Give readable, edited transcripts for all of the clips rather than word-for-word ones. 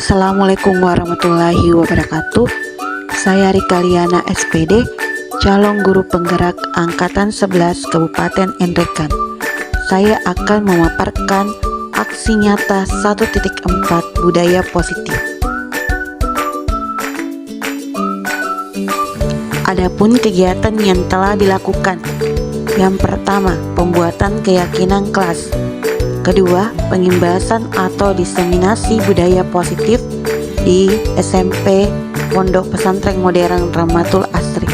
Assalamualaikum warahmatullahi wabarakatuh. Saya Rika Liana SPD, calon guru penggerak Angkatan 11 Kabupaten Nrekan. Saya akan memaparkan aksi nyata 1.4 budaya positif. Adapun kegiatan yang telah dilakukan. Yang pertama, pembuatan keyakinan kelas. Kedua, pengimbasan atau diseminasi budaya positif di SMP Pondok Pesantren Modern Rahmatul Asri.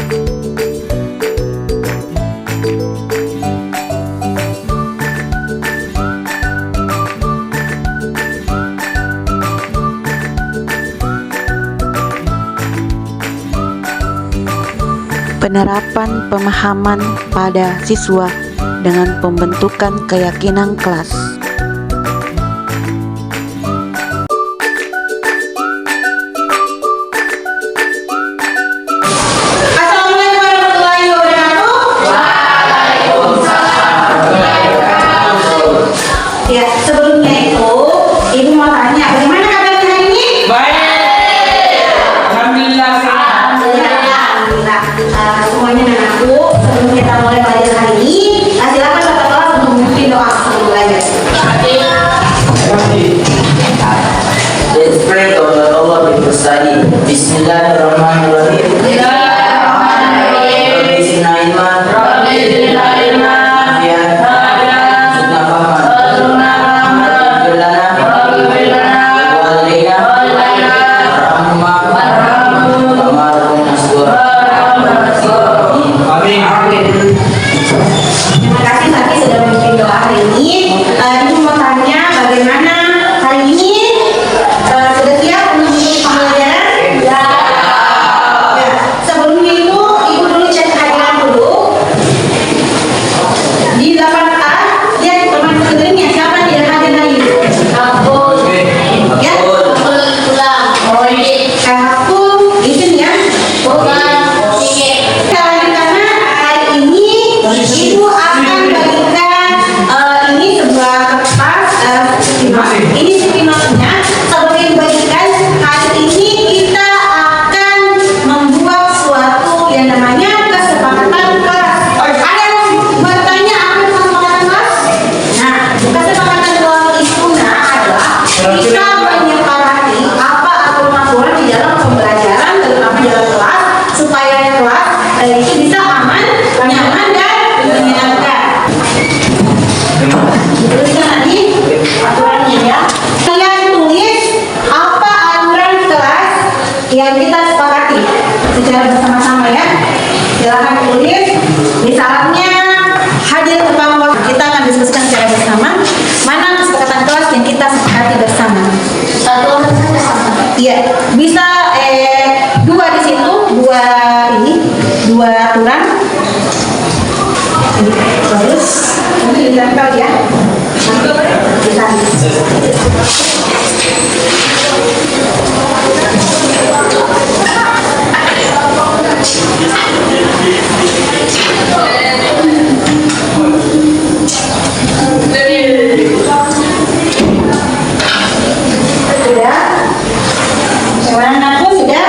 Penerapan pemahaman pada siswa dengan pembentukan keyakinan kelas. Ya, sebelumnya itu Ibu mau tanya, bagaimana kabar hari ini? Baik. Alhamdulillah sehat. Alhamdulillah. Semuanya anakku, sebelum kita mulai belajar hari ini, silakan Bapak kelas untuk memimpin doa sebelum belajar. The strength of the Allah we study. Bismillahirrahmanirrahim. Rabbi zidna ilman. Terima kasih Saki sudah memimpin doa hari ini. Ibu mau tanya, bagaimana hari ini? Sudah siap untuk mengikuti pembelajaran? Ya. Sebelumnya itu Ibu dulu cek kehadiran dulu. Di 8A, lihat teman sebenarnya siapa yang tidak hadir hari ini? Ya. Aku itu ya. Karena hari ini Ibu akan bagikan ini sebuah kertas ini spinotnya. Sebelum Ibu bagikan, hari ini kita akan membuat suatu yang namanya kesepakatan kelas. Ada yang bertanya apa itu kesepakatan kelas? Nah, kesepakatan kelas itu adalah kita menyepakati apa aturan-aturan di dalam pembelajaran terutama di dalam kelas supaya kelas itu bisa aman, nyaman dan menyenangkan. Tuliskan tadi aturannya ya. Kalian tulis apa aturan kelas yang kita sepakati secara bersama-sama ya. Silakan tulis. Misalnya hadir tepat waktu, kita akan diskusikan secara bersama mana kesepakatan kelas yang kita sepakati bersama. Iya, bisa dua di situ, dua aturan. Terus ini ditempel ya. Bisa. Sudah? Yang mana anakku sudah?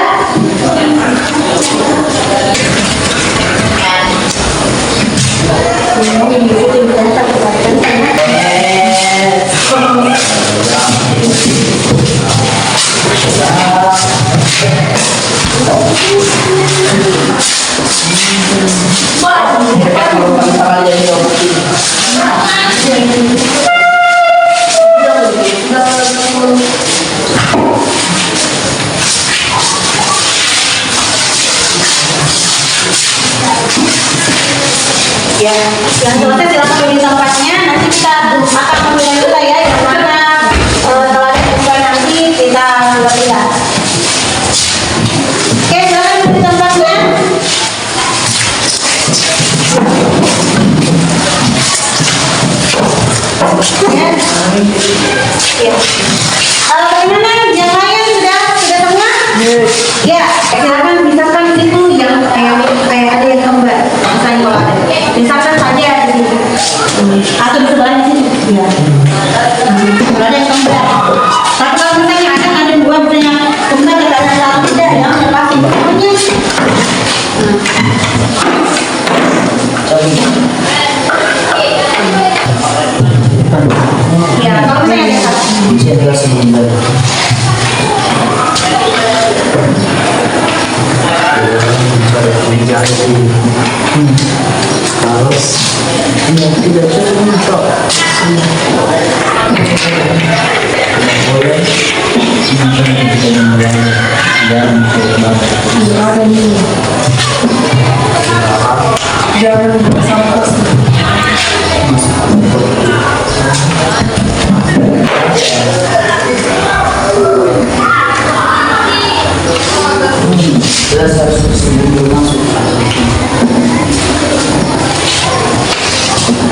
Ya, yang selesai silakan pilih tempatnya. Nanti kita akan memilih kita ya, yang mana setelah dibuka nanti kita lihat. Oke, silakan pilih tempatnya. Ya. Ya. Bagaimana? Yang lain sudah semua? Ya, silakan misalkan di situ yang kayak ada yang gambar. Misalnya kalau ada. Misalkan saja di situ. Atau di sebelah sini. Ya. Kalau ada yang gambar. Tapi kalau misalnya ada dua misalnya adalah 9. Harus yang tidak contoh boleh dan jangan sampai jelas harus sebelum masuk.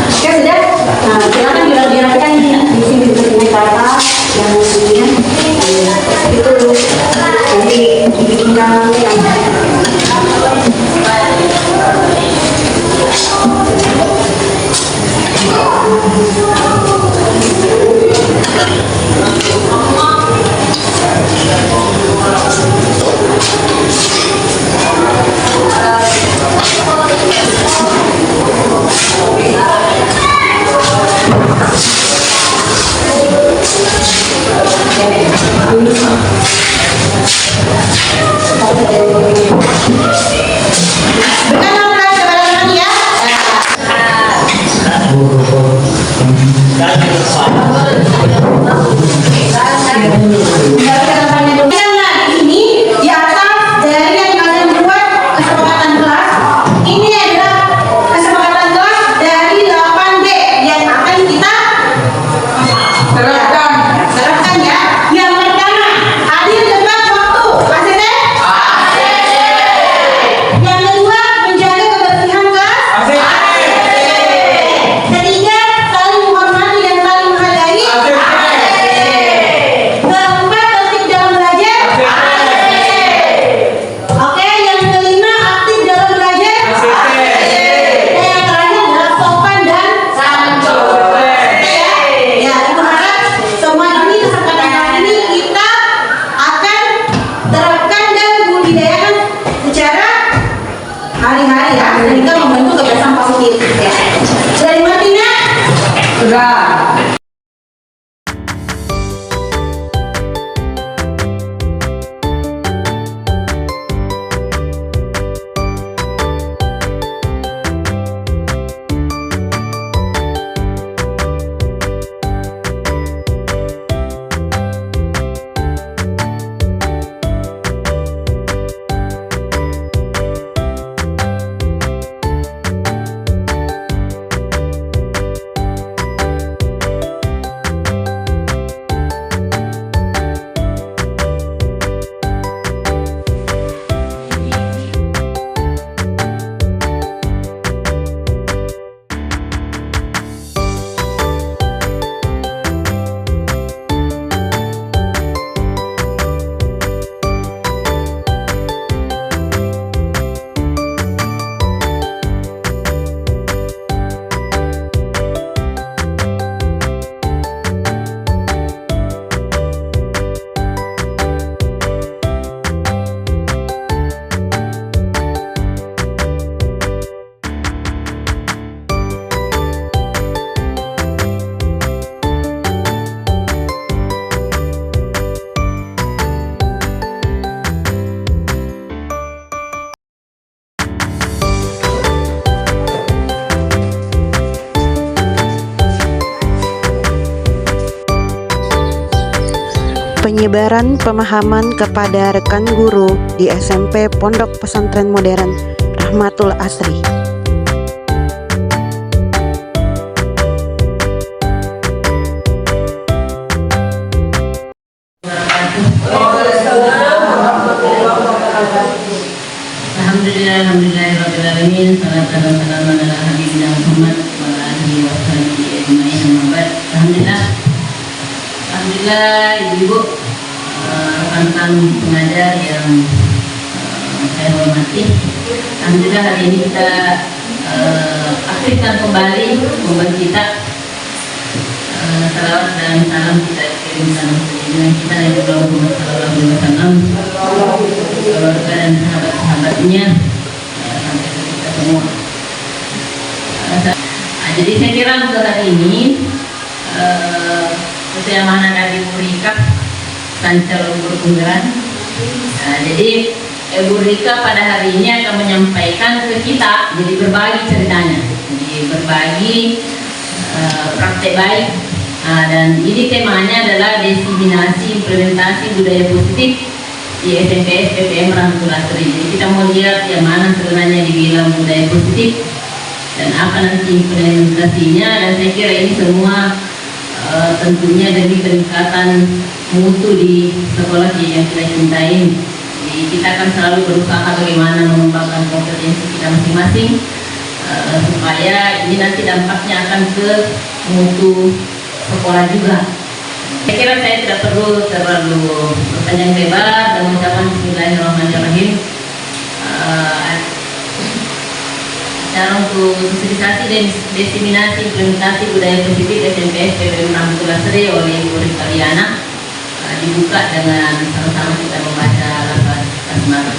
Oke, sudah. Nah, silakan dirapikan di sini seperti kata yang kemudian itu nanti dibikinkan yang hari-hari ya, sehingga membentuk kebiasaan positif ya. Dari Martina? Sudah. Penyebaran pemahaman kepada rekan guru di SMP Pondok Pesantren Modern Rahmatul Asri. Alhamdulillahirrahmanirrahim. Salatan wa salaman ala habibina Muhammad wa ala alihi wa sahbihi ajma'in. Amma ba'd. Alhamdulillah ibu-ibu, rekan-rekan pengajar yang saya hormati. Alhamdulillah hari ini kita aktifkan kembali membuat kita salawat dan salam kita kirimkan dengan kita yang berdoa Muhammad sallallahu alaihi wasallam, keluarga dan sahabat-sahabatnya sampai ke kita semua. Jadi saya kira untuk hari ini Ketua Amanah dari Murika Kancel Berpenggeran. Jadi Bu Rika pada hari ini akan menyampaikan ke kita, jadi berbagi ceritanya, jadi berbagi praktek baik. Dan ini temanya adalah diseminasi implementasi budaya positif di SMP SPPM Rahmatul Asri. Jadi kita mau lihat yang mana sebenarnya dibilang budaya positif dan apa nanti implementasinya. Dan saya kira ini semua tentunya demi peningkatan mutu di sekolah yang kita cintai. Jadi kita akan selalu berusaha bagaimana mengembangkan kompetensi kita masing-masing supaya ini nanti dampaknya akan ke mutu sekolah juga. Saya kira saya tidak perlu terlalu berpanjang lebar dan mengucapkan Bismillahirrahmanirrahim. Cara untuk sosialisasi dan diseminasi implementasi budaya positif SMP SPPM Rahmatul Asri oleh Ibu Rika Liana dibuka dengan sama-sama kita membaca lafaz basmalah.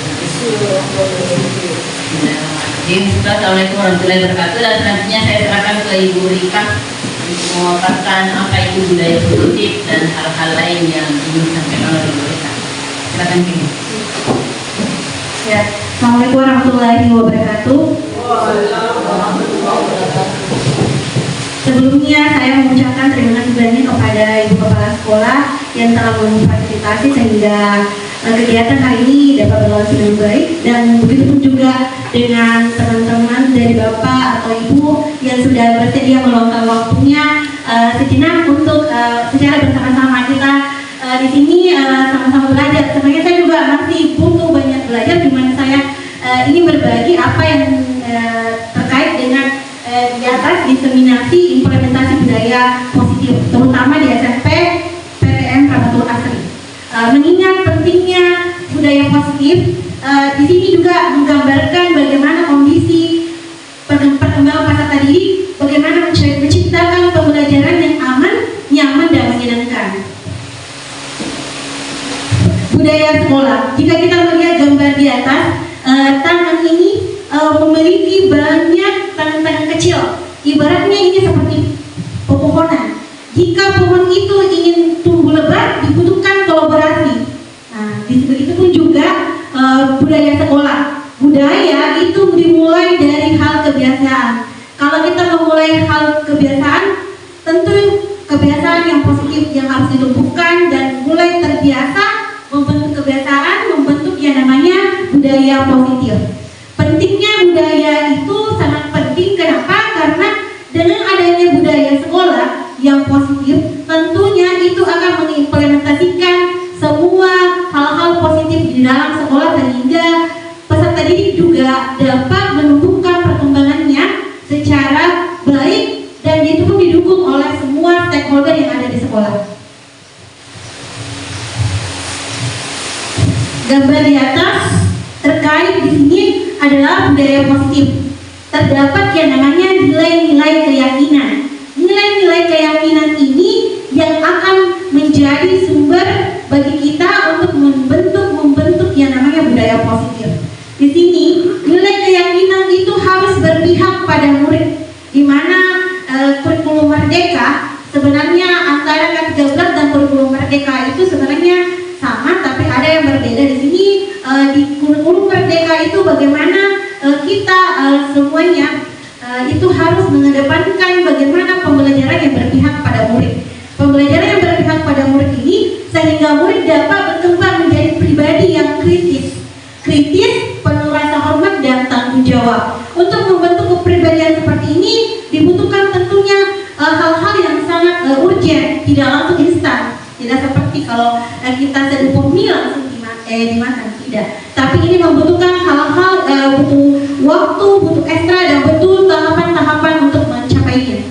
Assalamualaikum warahmatullahi wabarakatuh. Dan selanjutnya saya serahkan ke Ibu Rika untuk memaparkan apa itu budaya positif dan hal-hal lain yang ingin disampaikan oleh Ibu Rika. Silakan Ibu. Ya, Assalamualaikum warahmatullahi wabarakatuh. Sebelumnya saya mengucapkan terima kasih banyak kepada Ibu Kepala Sekolah yang telah memfasilitasi sehingga kegiatan hari ini dapat berlangsung dengan baik, dan begitu pun juga dengan teman-teman dari Bapak atau Ibu yang sudah bersedia meluangkan waktunya sejenak untuk secara bersama-sama kita di sini sama-sama belajar. Sebenarnya saya juga masih butuh banyak belajar, di mana saya ingin berbagi apa yang terkait dengan di atas diseminasi implementasi budaya positif, terutama di SMP PTN Rahmatul Asri. Mengingat pentingnya budaya positif, di sini juga menggambarkan bagaimana kondisi perkembangan peserta didik, bagaimana menciptakan pembelajaran yang aman, nyaman, dan menyenangkan. Budaya sekolah. Jika kita melihat gambar di atas, taman ini memiliki banyak tangan-tangan kecil. Ibaratnya ini seperti pepohonan. Jika pohon itu ingin tumbuh lebat, dibutuhkan kolaborasi. Nah, begitu pun juga budaya sekolah. Budaya itu dimulai dari hal kebiasaan. Kalau kita memulai hal kebiasaan, tentu kebiasaan yang positif yang harus ditumbuhkan dan mulai terbiasa membentuk kebiasaan, membentuk yang namanya budaya positif. Pentingnya budaya itu sangat penting. Kenapa? Karena dengan adanya budaya sekolah yang positif, tentunya itu akan mengimplementasikan semua hal-hal positif di dalam sekolah, sehingga peserta didik juga dapat menumbuhkan perkembangannya secara baik, dan itu pun didukung oleh semua stakeholder yang ada di sekolah. Gambar di atas terkait di sini adalah budaya positif. Terdapat yang namanya nilai-nilai keyakinan. Nilai-nilai keyakinan ini yang akan menjadi sumber bagi kita untuk membentuk yang namanya budaya positif. Di sini nilai keyakinan itu harus berpihak pada murid, di mana kurikulum Merdeka sebenarnya antara K13 dan kurikulum Merdeka itu sebenarnya sama, tapi ada yang berbeda. Di sini di kurikulum Merdeka itu bagaimana kita semuanya itu harus mengedepankan bagaimana pembelajaran yang berpihak pada murid. Pembelajaran yang berpihak pada murid ini sehingga murid dapat berkembang menjadi pribadi yang kritis, penuh rasa hormat dan tanggung jawab. Untuk membentuk kepribadian seperti ini dibutuhkan tentunya hal-hal yang sangat urgent, tidak langsung instan. Tidak seperti kalau kita seduh mie langsung dimakan, tidak. Tapi ini membutuhkan hal-hal, butuh waktu, butuh ekstra, dan butuh tahapan-tahapan untuk mencapainya.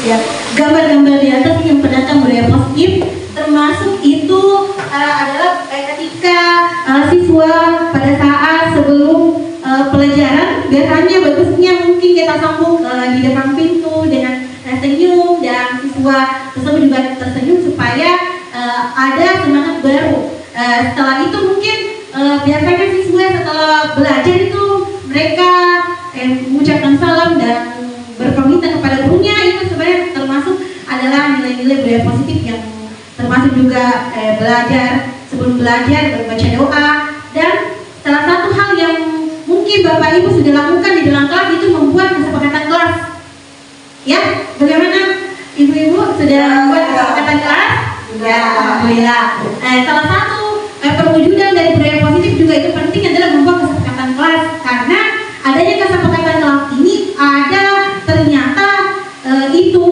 Ya, gambar-gambar di atas yang pendatang budaya positif, termasuk itu adalah ketika siswa pada saat sebelum pelajaran, biasanya bagusnya mungkin kita sambung di depan pintu dengan senyum, dan siswa tersebut juga tersenyum supaya ada semangat baru. Setelah itu mungkin biasanya siswa setelah belajar itu mereka mengucapkan salam dan berpamitan kepada gurunya. Itu sebenarnya adalah nilai-nilai budaya positif yang termasuk juga belajar, sebelum belajar membaca doa, dan salah satu hal yang mungkin Bapak Ibu sudah lakukan di dalam kelas itu membuat kesepakatan kelas. Ya, bagaimana Ibu-ibu sudah membuat kesepakatan kelas? Ya, alhamdulillah. Salah satu perwujudan dari budaya positif juga itu penting adalah membuat kesepakatan kelas, karena adanya kesepakatan kelas ini ada ternyata itu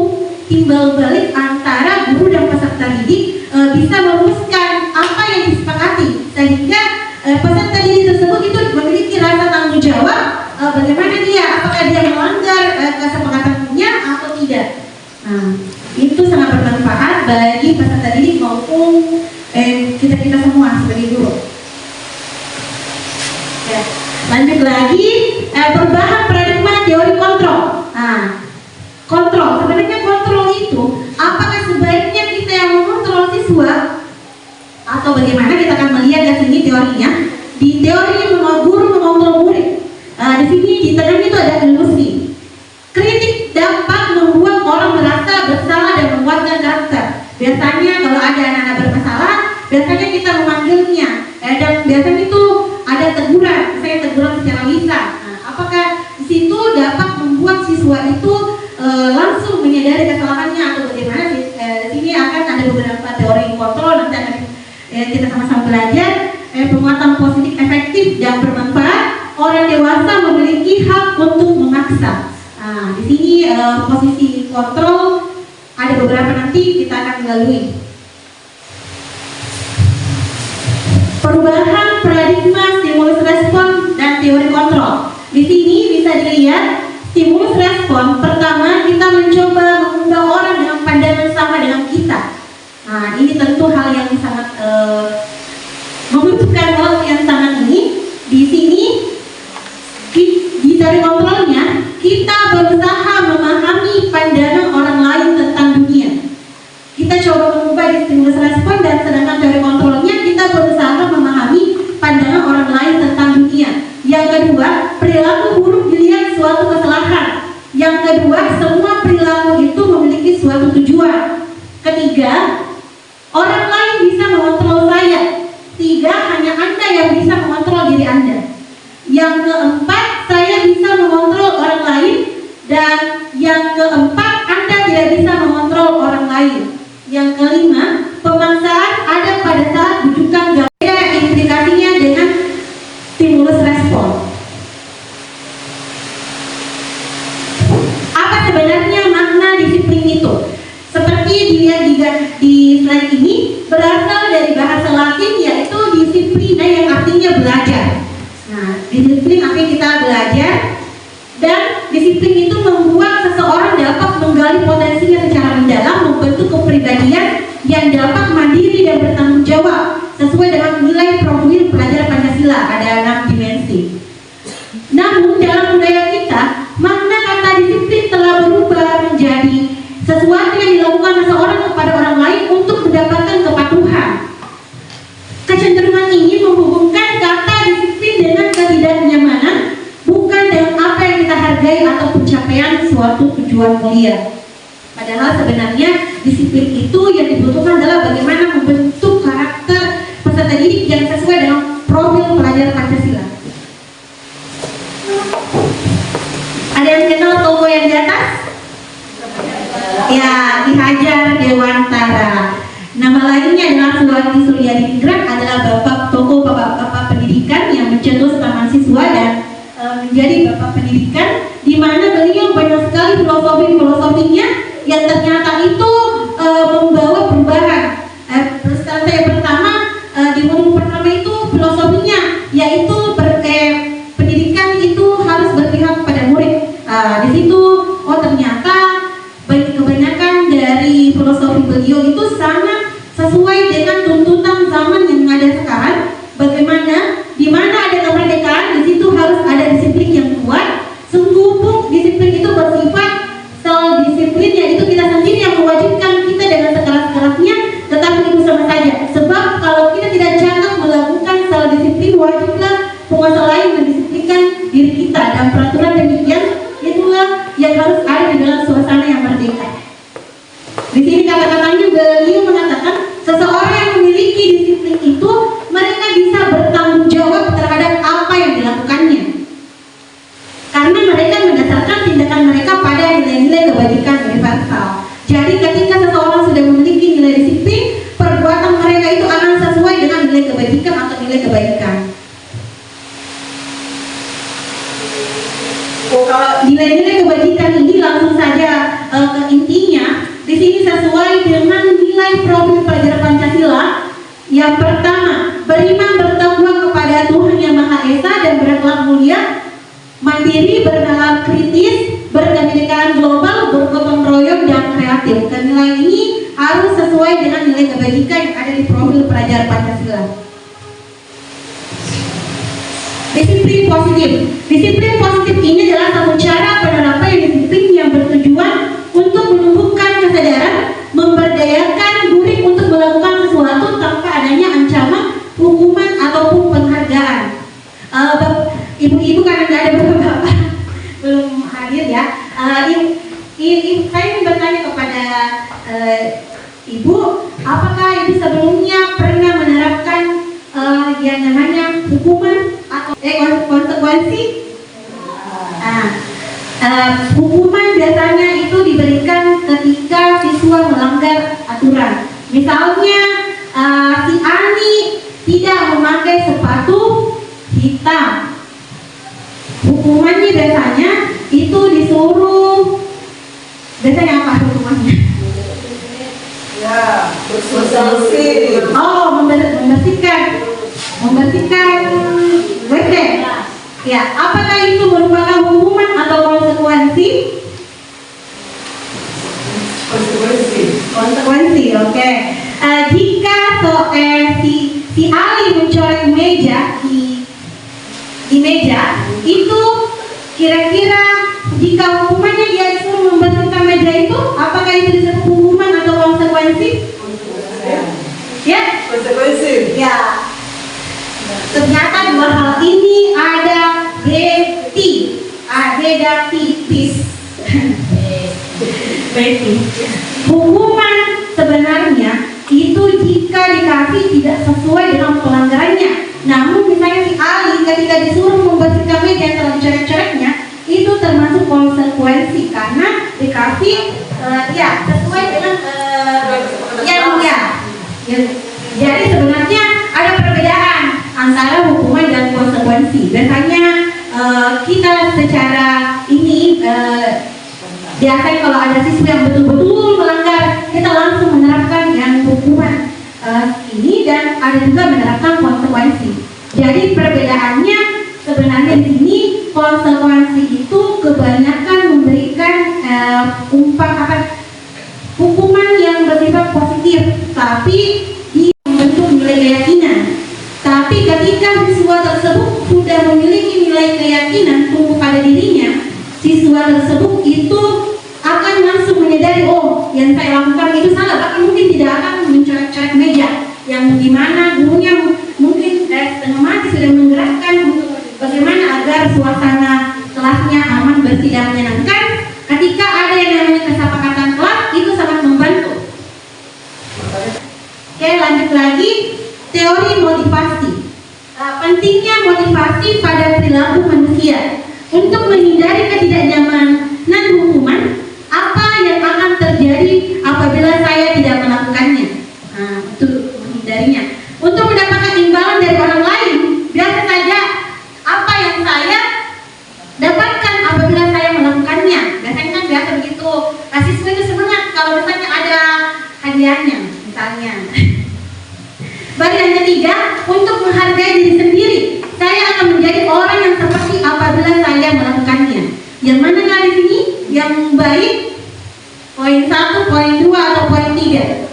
timbal balik antara guru dan peserta didik bisa merumuskan apa yang disepakati, sehingga peserta didik tersebut itu memiliki rasa tanggung jawab bagaimana dia, apakah dia melanggar kesepakatannya atau tidak. Itu sangat bermanfaat bagi peserta didik maupun kita semua sebagai guru. Ya, lanjut lagi, perubahan paradigma teori kontrol. Kontrol, sebenarnya kontrol itu apakah sebaiknya kita yang mengontrol siswa atau bagaimana, kita akan melihat di sini teorinya. Di teori guru mengontrol murid. Di sini di tengah itu ada ilusi. Kritik dapat membuat orang merasa bersalah dan menguatkan karakter. Biasanya kalau ada anak-anak bermasalah, biasanya kita memanggilnya, dan biasanya itu ada teguran, misalnya teguran secara lisan. Apakah di situ dapat membuat siswa itu langsung menyadari kesalahannya atau bagaimana? Di sini akan ada beberapa teori kontrol, nanti akan kita sama-sama belajar. Penguatan positif efektif dan bermanfaat. Orang dewasa memiliki hak untuk memaksa. Di sini posisi kontrol ada beberapa, nanti kita akan lalui. Perubahan paradigma stimulus respon dan teori kontrol. Di sini bisa dilihat stimulus respon. Pertama, kita mencoba mengubah orang dengan pandangan sama dengan kita. Ini tentu hal yang sangat membutuhkan waktu yang sangat ini. Di sini di teori kontrolnya kita berusaha memahami pandangan orang lain tentang dunia. Kita coba mengubah di stimulus respon, dan sedangkan teori kontrolnya kita berusaha memahami pandangan orang lain tentang dunia. Yang kedua, perilaku buruk dilihat suatu kesalahan. Yang kedua, semua perilaku itu memiliki suatu tujuan. Ketiga, orang lain bisa mengontrol saya. Tiga, hanya Anda yang bisa mengontrol diri Anda. Yang keempat, saya bisa mengontrol orang lain. Dan yang keempat, Anda tidak bisa mengontrol orang lain. Yang kelima, pemaksaan ada pada saat bujukan gaya, implikasinya dengan stimulus respon. Apa sebenarnya makna disiplin itu? Seperti dilihat di slide ini, berasal dari bahasa Latin yaitu disiplina, yang artinya belajar. Disiplin artinya kita belajar, dan disiplin itu membuat seseorang dapat menggali potensinya secara mendalam, membentuk kepribadian yang dapat mandiri dan bertanggung jawab sesuai dengan nilai profil pelajar Pancasila. Ada 6 dimensi. Namun dalam budaya kita, makna kata disiplin telah berubah menjadi sesuatu yang dilakukan seseorang kepada orang lain untuk mendapatkan kepatuhan. Kecenderungan ini menghubungkan kata disiplin dengan ketidaknyamanan, bukan dengan apa yang kita hargai atau pencapaian suatu tujuan mulia. Padahal sebenarnya disiplin itu yang dibutuhkan adalah bagaimana membentuk karakter peserta didik yang sesuai dengan profil pelajar Pancasila. Ada yang kenal tokoh yang di atas? Ya, Ki Hajar Dewantara. Nama lainnya adalah Suwati Suryadingrat, adalah bapak pendidikan yang mencetuskan mahasiswa dan menjadi bapak pendidikan, di mana beliau banyak sekali filosofinya yang ternyata itu membawa perubahan. Saya pertama di volume pertama itu filosofinya yaitu pendidikan itu harus berpihak pada murid. Di situ ternyata kebanyakan dari filosofi beliau itu sangat sesuai dengan tuntutan zaman yang ada sekarang. Bagaimana di mana ada kemerdekaan, di situ harus ada disiplin yang kuat. Sungguh disiplin itu bersifat self disiplin, yaitu kita sendiri yang mewajibkan kita dengan sekeras-kerasnya, tetapi itu sama saja. Sebab kalau kita tidak cakap melakukan self disiplin, wajiblah penguasa lain mendisiplinkan diri kita, dan peraturan demikian itulah yang harus ada di dalam suasana yang merdeka. Di sini kata-katanya beliau mengatakan seseorang yang memiliki disiplin itu mereka bisa bertanggung jawab terhadap apa yang dilakukannya. Karena mereka mendasarkan tindakan mereka pada nilai-nilai kebajikan universal. Jadi ketika seseorang sudah memiliki nilai disiplin, perbuatan mereka itu akan sesuai dengan nilai kebajikan atau nilai kebaikan. Kalau nilai-nilai kebajikan ini langsung saja ke intinya, di sini sesuai dengan nilai profil pelajar Pancasila. Yang pertama, beriman bertakwa kepada Tuhan Yang Maha Esa dan berakhlak mulia, mandiri, bernalar kritis, berkebinekaan global, bergotong royong dan kreatif. Dan nilai ini harus sesuai dengan nilai kebajikan yang ada di profil pelajar Pancasila. Disiplin positif. Disiplin positif ini adalah satu cara penerapan disiplin yang bertujuan untuk menumbuhkan kesadaran, memberdayakan diri untuk melakukan sesuatu tanpa adanya ancaman, hukuman ataupun penghargaan. Ibu-ibu karena nggak ada bapak-bapak belum hadir ya. Saya ingin bertanya kepada ibu, apakah ibu sebelumnya pernah menerapkan yang namanya hukuman atau konsekuensi? Hukuman biasanya itu diberikan ketika siswa melanggar aturan. Misalnya si Ani tidak memakai sepatu hitam. Hukumannya biasanya itu disuruh, biasanya apa hukumannya? Ya, bersih. Oh, membersihkan WC. Ya, apakah itu merupakan hukuman atau konsekuensi? Konsekuensi, oke. Jika si Ali mencoret meja di meja itu, kira-kira jika hukumannya dia disuruh membersihkan meja itu, apakah itu disebut hukuman atau konsekuensi? Ya, konsekuensi. Ya. Ternyata dua hal ini ada beda tipis. Hukuman sebenarnya itu jika dikasih tidak sesuai dengan pelanggarannya. Namun misalnya si Ali ketika disuruh membersihkan meja yang telah dicoret-coretnya, itu termasuk konsekuensi karena dikasih sesuai dengan jadi sebenarnya ada perbedaan antara hukuman dan konsekuensi. Biasanya kita secara ini biasanya kalau ada siswa yang betul-betul melanggar, kita langsung menerapkan yang hukuman ini, dan ada juga menerapkan konsekuensi. Jadi perbedaannya sebenarnya di sini, konsekuensi itu kebanyakan memberikan hukuman yang bersifat positif, tapi dia membentuk nilai keyakinan. Tapi ketika siswa tersebut sudah memiliki nilai keyakinan tumbuh pada dirinya, siswa tersebut itu akan langsung menyadari, oh yang saya lakukan itu salah, bahkan mungkin tidak akan mencoret-coret meja yang dimana gurunya mungkin setengah mati sudah menggerakkan untuk bagaimana agar suasana kelasnya aman, bersih dan menyenangkan. Ketika ada yang namanya kesepakatan kelas, itu sangat membantu. Oke, lanjut lagi, teori motivasi. Pentingnya motivasi pada perilaku manusia untuk menghindari ketidaknyamanan hukuman. Apa yang akan terjadi apabila saya tidak melakukannya? Untuk menghindarinya, untuk mendapatkan imbalan dari orang lain. Biasa saja apa yang saya dapatkan apabila saya melakukannya. Biasanya kan biasa begitu. Siswa itu semangat kalau misalnya ada hadiahnya, misalnya. Baru yang ketiga, untuk menghargai diri sendiri. Saya akan menjadi orang yang seperti apabila saya melakukannya. Yang mana kali ini yang baik? Poin 1, poin 2 atau poin 3?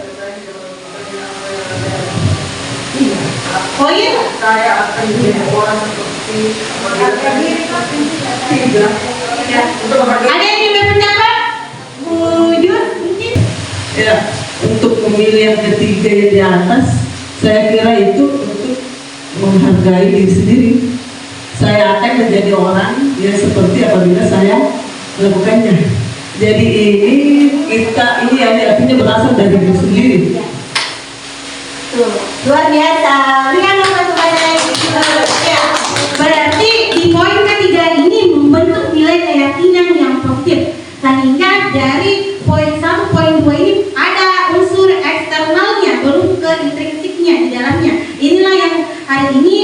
Poin? Saya akan menjadi orang seperti tiga. Ada yang ingin berpendapat? Bu Yud mungkin? Ya, untuk memilih yang ketiga yang di atas, saya kira itu untuk menghargai diri sendiri. Saya akan menjadi orang yang seperti apabila saya melakukannya. Jadi ini artinya berasal dari diri sendiri. Tuh, luar biasa. Lihat apa ya. Berarti di poin ketiga ini membentuk nilai keyakinan yang positif. Sehingga dari poin 1, poin 2 ini ada unsur eksternalnya, belum ke intrinsiknya di dalamnya. Inilah yang hari ini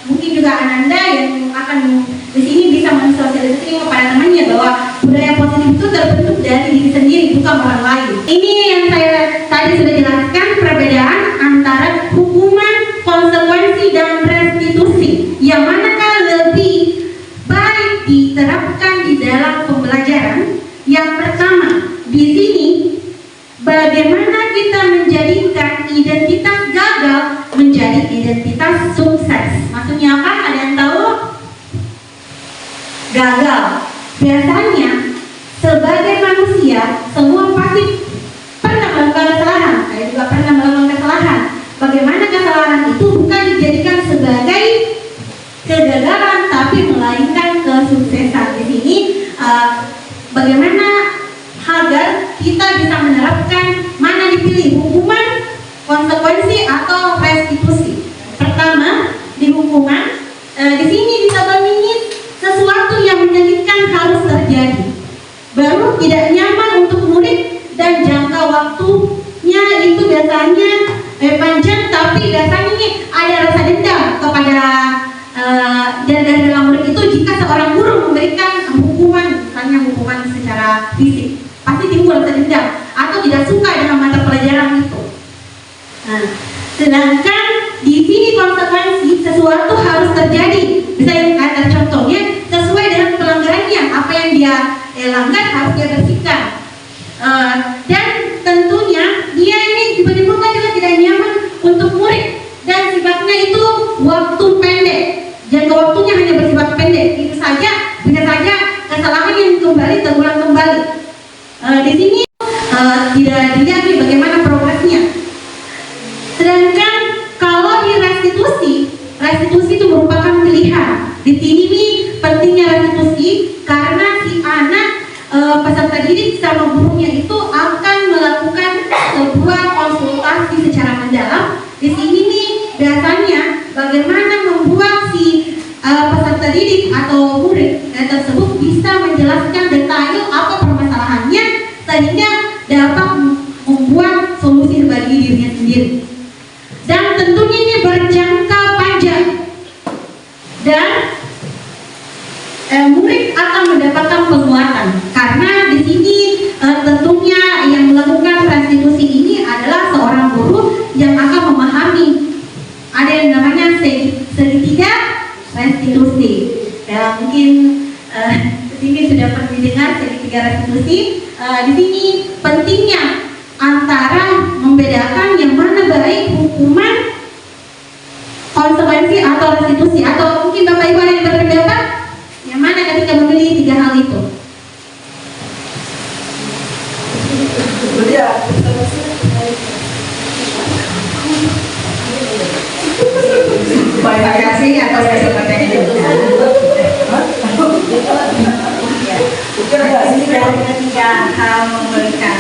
mungkin juga Ananda yang akan di sini bisa mensosialisasikan kepada temannya bahwa budaya positif itu terbentuk dari diri sendiri, bukan orang lain. Ini yang saya tadi sudah jelaskan, perbedaan antara hukuman, konsekuensi, dan restitusi. Yang manakah lebih baik diterapkan di dalam pembelajaran? Yang pertama, di sini bagaimana kita menjadikan identitas gagal menjadi identitas sukses. Maksudnya apa? Ada yang tahu? Gagal. Biasanya sebagai manusia semua pasti pernah melakukan kesalahan. Saya juga pernah melakukan kesalahan. Bagaimana kesalahan itu bukan dijadikan sebagai kegagalan, tapi melainkan kesuksesan. Di sini bagaimana agar kita bisa menerapkan mana dipilih, hukuman, konsekuensi, atau restitusi. Pertama, di hukuman, di sini ditemukan sesuatu yang menyakitkan harus terjadi. Baru tidak nyaman untuk murid dan jangka waktunya itu biasanya panjang, tapi biasanya ini ada rasa dendam kepada dari dalam murid itu jika seorang guru memberikan hukuman, misalnya hukuman secara fisik, pasti timbul rasa dendam atau tidak suka dengan mata pelajaran itu. Nah, sedangkan di sini konsekuensi sesuatu harus terjadi. Bisa ada contohnya sesuai dengan pelanggarannya, apa yang dia langgar harus dia bersihkan. Dan tentunya dia ini diberikan juga tidak nyaman untuk murid dan sifatnya itu waktu pendek. Jangka waktunya hanya bersifat pendek. Itu saja, bisa saja kesalahan yang kembali terulang kembali. Di sini tidak dilihat bagaimana progresnya. Sedangkan kalau di restitusi itu merupakan pilihan. Di sini pentingnya restitusi karena si anak peserta didik sama gurunya itu akan melakukan sebuah konsultasi secara mendalam. Di sini biasanya bagaimana membuat si peserta didik atau murid tersebut bisa menjelaskan detail apa permasalahannya sehingga dapat membuat solusi bagi dirinya sendiri. Dan tentunya ini berjangka panjang dan murid akan mendapatkan penguatan karena di sini tentunya yang melakukan restitusi ini adalah seorang guru yang akan memahami. Ada yang namanya segitiga restitusi. Ya, mungkin di sini sudah pernah didengar segitiga restitusi. Di sini pentingnya antara membedakan yang mana baik hukuman, konsekuensi, atau restitusi. Atau mungkin Bapak Ibu ada yang berpendapat yang mana ketika memilih tiga hal itu? Variasi atau seperti itu. Ketiga hal memberikan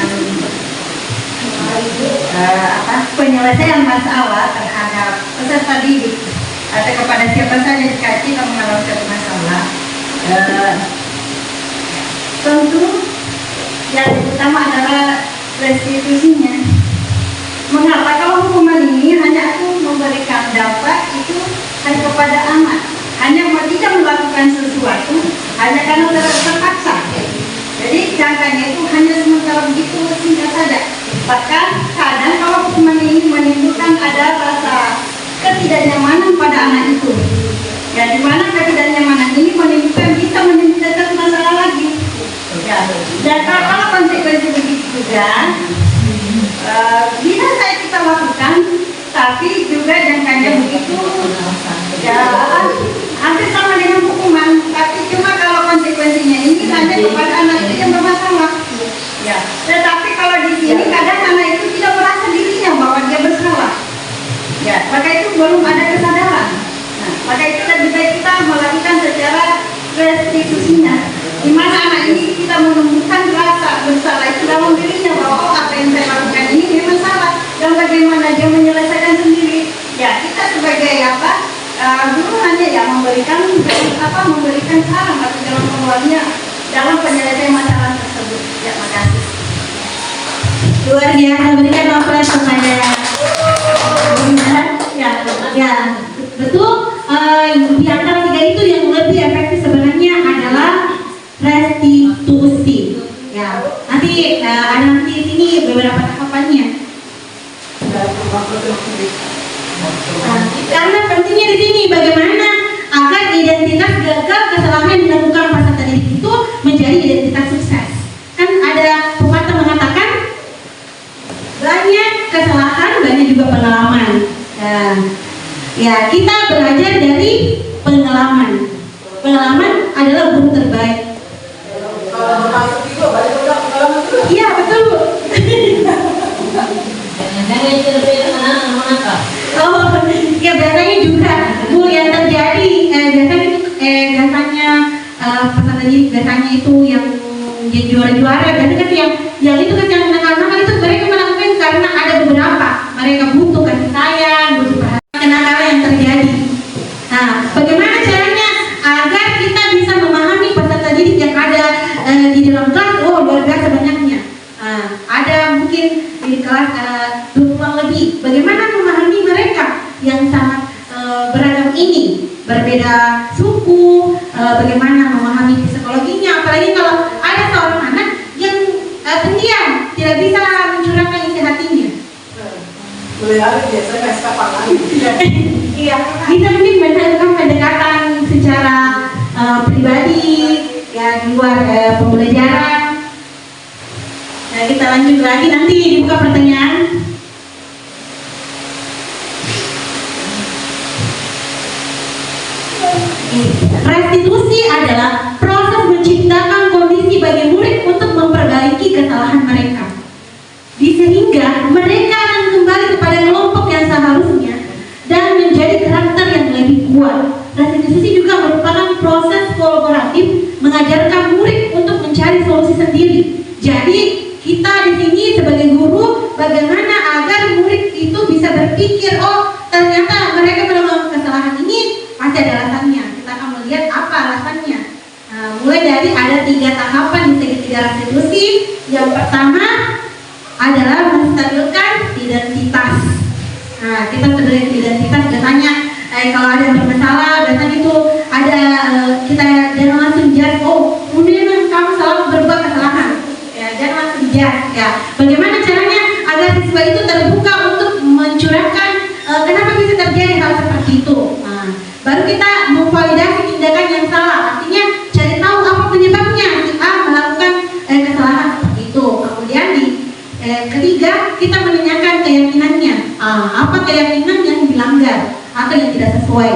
penyelesaian masalah terhadap peserta didik atau kepada siapa saja jika kita mengalami satu masalah. Tentu yang utama adalah restitusinya. Mengapa kalau hukuman ini hanya aku memberikan dampak itu hanya kepada anak, hanya tidak melakukan sesuatu hanya karena terpaksa. Jadi jangkanya itu hanya sementara begitu singkat saja. Bahkan kadang kalau hukuman ini menimbulkan ada rasa ketidaknyamanan pada anak itu. Ya, di mana ketidaknyamanan ini bisa menimbulkan masalah lagi. Ya. Dan kalau konsekuensi begitu juga, bisa saya kita lakukan, tapi juga jangkanya begitu. Ya, hampir sama dengan hukuman, tapi cuma kalau konsekuensinya ini hanya kepada anak itu yang bermasalah. Ya. Tetapi kalau di sini kadang anak itu tidak merasa dirinya bahwa dia bersalah. Ya, maka itu belum ada kesadaran. Nah, maka itu lebih baik kita melakukan secara restitusinya. Di mana anak ini kita memberikan saran atau jalan keluarnya dalam penyelesaian masalah tersebut. Ya, makasih. Luar biasa, berikan aplaus kepada ya betul. Di antara tiga itu yang lebih efektif sebenarnya adalah restitusi. Ya, nanti ada nanti di sini beberapa tahapannya. Karena pentingnya di sini bagaimana agar identitas gagal kesalahan yang dilakukan peserta didik itu menjadi identitas sukses. Kan ada pepatah mengatakan banyak kesalahan, banyak juga pengalaman. Ya, kita belajar dari pengalaman. Pengalaman adalah guru terbaik. Iya, betul. Jangan itu lebih mana? Oh, ya biasanya juga Bu yang terjadi biasanya peserta didik biasanya itu yang jadi juara-juara, biasanya kan yang itu kan yang nakal-nakal itu mereka melakukan karena ada beberapa mereka butuh kasih sayang, butuh perhatian, kenakalan yang terjadi. Nah, bagaimana caranya agar kita bisa memahami peserta didik yang ada di dalam kelas? Oh, luar biasa banyaknya. Ada mungkin di kelas 20 lebih. Bagaimana memahami mereka yang sangat beragam ini, berbeda suku, bagaimana memahami psikologinya, apalagi kalau ada seorang anak yang pendiam, tidak bisa mencurahkan isi hatinya. Mulai hari biasa kasih kapan lagi. Iya, bisa mungkin melakukan pendekatan secara pribadi, ya di luar pembelajaran. Nah, kita lanjut lagi, nanti dibuka pertanyaan. Restitusi adalah proses menciptakan kondisi bagi murid untuk memperbaiki kesalahan mereka, sehingga mereka akan kembali kepada kelompok yang seharusnya dan menjadi karakter yang lebih kuat. Restitusi juga merupakan proses kolaboratif mengajarkan murid untuk mencari solusi sendiri. Jadi kita di sini sebagai guru, bagaimana agar murid itu bisa berpikir, oh ternyata mereka melakukan kesalahan ini pasti ada alasannya. Kita akan melihat apa alasannya. Mulai dari ada 3 tahapan di segitiga restitusi. Yang pertama adalah menstabilkan identitas. Nah, kita sebagai identitas biasanya kalau ada yang bermasalah, biasanya itu ada kita jangan langsung judge, oh mungkin kamu selalu berbuat kesalahan. Ya, jangan langsung judge. Ya, bagaimana caranya agar siswa itu terbuka untuk mencurahkan kenapa bisa terjadi hal seperti itu. Nah, baru kita memvalidasi tindakan yang salah. Artinya cari tahu apa penyebabnya si A melakukan kesalahan seperti itu. Kemudian di ketiga kita menanyakan keyakinannya. Apa keyakinan yang dilanggar atau yang tidak sesuai.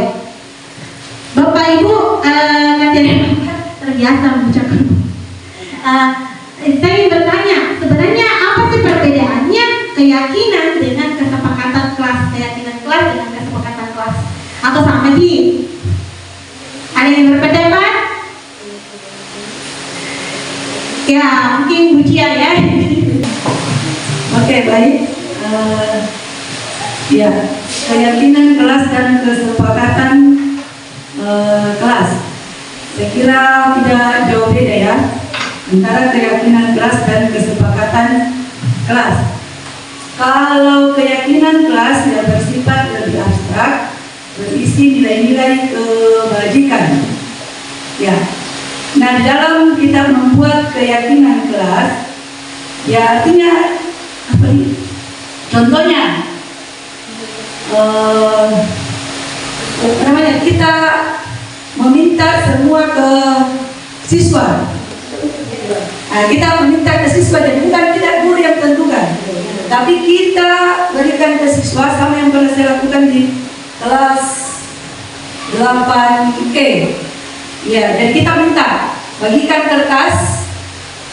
Bapak Ibu terbiasa mengucapkan. Saya bertanya, sebenarnya apa sih perbedaannya keyakinan dengan kesepakatan kelas? Keyakinan kelas dengan kesepakatan kelas, atau sama sih? Ada yang berpendapat? Ya, mungkin Bu Cia ya. Oke, baik. Ya, keyakinan kelas dan kesepakatan kelas. Saya kira tidak jauh beda ya antara keyakinan kelas dan kesepakatan kelas. Kalau keyakinan kelas tidak bersifat lebih abstrak, berisi nilai-nilai kebajikan. Ya. Nah, di dalam kita membuat keyakinan kelas, ya artinya apa ini? Contohnya, kita meminta semua ke siswa. Nah, kita meminta ke siswa, dan bukan kita guru yang tentukan, tapi kita berikan ke siswa sama yang pernah saya lakukan di kelas 8E. Ya, dan kita minta bagikan kertas,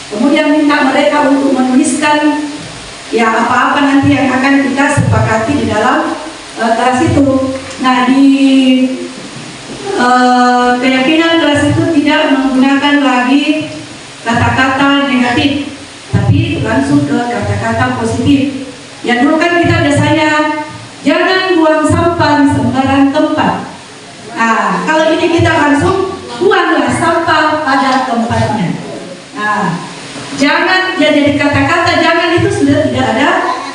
kemudian minta mereka untuk menuliskan ya apa-apa nanti yang akan kita sepakati di dalam kelas itu. Nah, di keyakinan kelas itu tidak menggunakan lagi kata-kata negatif, tapi langsung ke kata-kata positif. Ya, dulu kan kita biasanya jangan buang sampah di sembarang tempat. Nah, kalau ini kita langsung buanglah sampah pada tempatnya. Nah, jangan ya jadi kata-kata jangan itu sudah tidak ada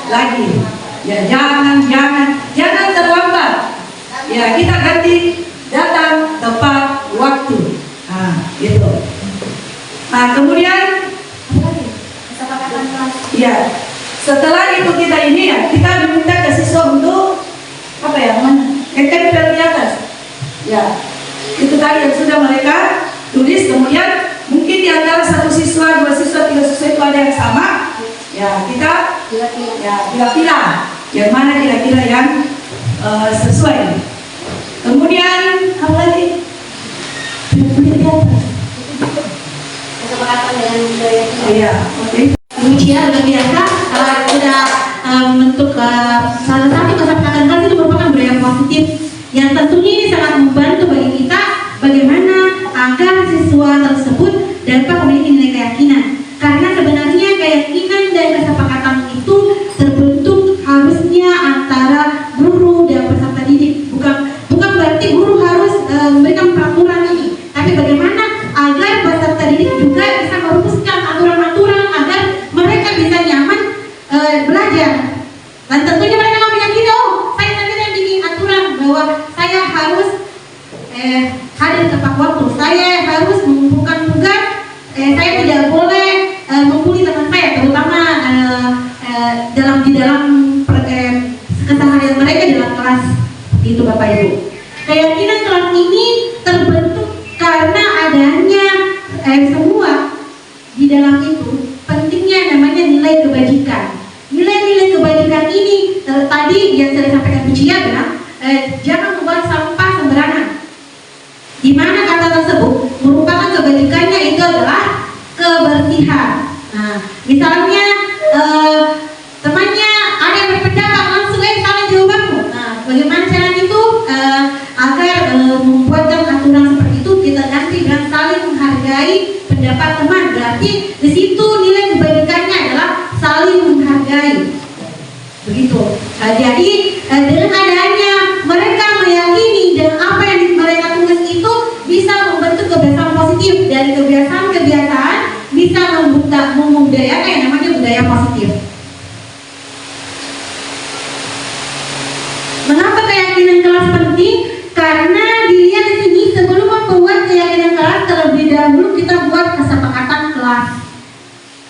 lagi. Ya jangan terlambat. Ya kita ganti datang tepat waktu. Nah, gitu. Nah, kemudian Kesepakatan kelas. ya setelah itu kita meminta ke siswa untuk apa ya? Menempel di atas. Ya, itu tadi yang sudah mereka tulis. Kemudian mungkin di antara satu siswa, dua siswa, tiga siswa itu ada yang sama. Ya, kita pilih yang mana kira-kira yang sesuai. Kemudian apa lagi? Pilih di atas. Kesepakatan dengan budaya kita. Iya, oke. Demikian luar biasa sudah membentuk salah satu kesepakatan kelas itu merupakan budaya positif yang tentunya ini sangat membantu bagi kita bagaimana agar siswa tersebut dapat memiliki nilai keyakinan, karena sebenarnya keyakinan dan kesepakatan itu terbentuk harusnya antara guru dan peserta didik, bukan berarti guru harus memberikan peraturan ini, tapi bagaimana agar peserta didik juga bisa merumuskan aturan-aturan agar mereka bisa nyaman belajar. Dan tentunya mereka nggak menyakiti, saya nanti yang bikin aturan bahwa saya harus hadir tepat waktu, saya harus mengumpulkan tugas, saya tidak boleh membuli teman saya, terutama di dalam keseharian mereka dalam kelas. Itu Bapak Ibu. Keyakinan kelas ini terbentuk karena adanya semua di dalam itu pentingnya namanya nilai kebajikan. Nilai-nilai kebajikan ini tadi yang saya sampaikan Bu Cia adalah jangan membuang sampah sembarangan. Di mana kata tersebut merupakan kebajikannya itu adalah kebersihan. Nah, misalnya temannya ada yang berpendapat langsung salah jawabanmu. Nah, bagaimana caranya itu agar membuatkan aturan seperti itu kita ganti dengan saling menghargai pendapat teman. Berarti di situ nilai kebajikannya adalah saling menghargai. Begitu. Jadi dengan adanya mereka meyakini dan apa yang mereka tulis itu bisa membentuk kebiasaan positif, dari kebiasaan-kebiasaan bisa membudayakan yang namanya budaya positif. Mengapa keyakinan kelas penting? Karena dilihat di sini sebelum membuat keyakinan kelas terlebih dahulu kita buat kesepakatan kelas.